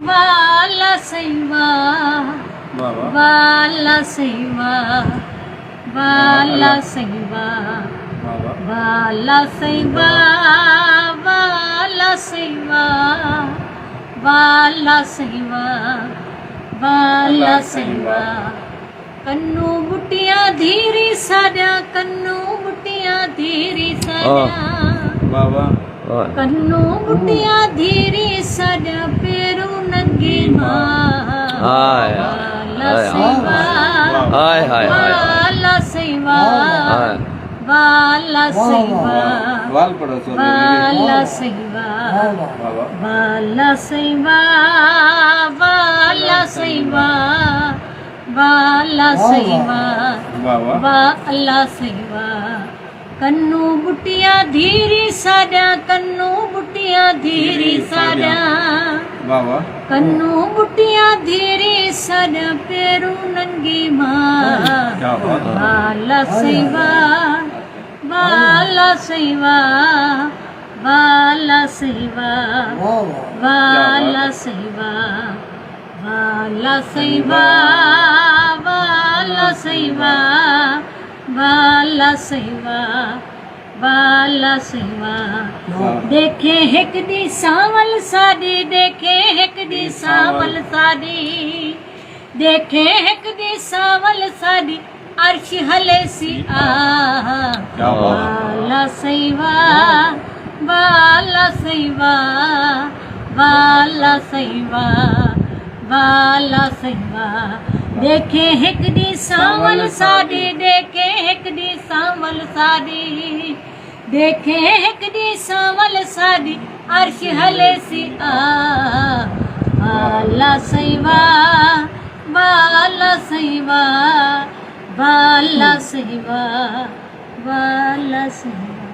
वाला सैवा वाला सैवा वाला सैवा वाला सैवा वाला सैवा वाला सैवा वाला सैवा कन्नू बुटिया धीरी साड्या कन्नू बुटिया धीरी साड्या कन्नू बुटिया धीरी साड्या पेरू नंगी मां वाला सैवा वाला सैवा वाला सैवा वाला सैवा वाला सैवा वाला सैवा वाला सैवा वाला सैवा कन्नू बुटिया धीरी साड्या कन्नू बुटिया धीरी साड्या कन्नू बुटिया धीरी साड्या पेरू नंगी मां वाला सैवा वाला सैवा वाला सैवा वाला सैवा वाला सैवा वाला सैवा वाला सैवा वाला सैवा देखे हिक दी सावल साडी देखे हिक दी सावल साडी देखे हिक दी सावल साडी अर्श हले सी वाला सैवा वाला सैवा वाला सैवा वाला सैवा देखे हिक दी सावल साडी देखे हिक दी सावल साडी देखे हिक दी सावल साडी अर्श हले सी वाला सैवा वाला सैवा वाला सैवा वाला सैवा।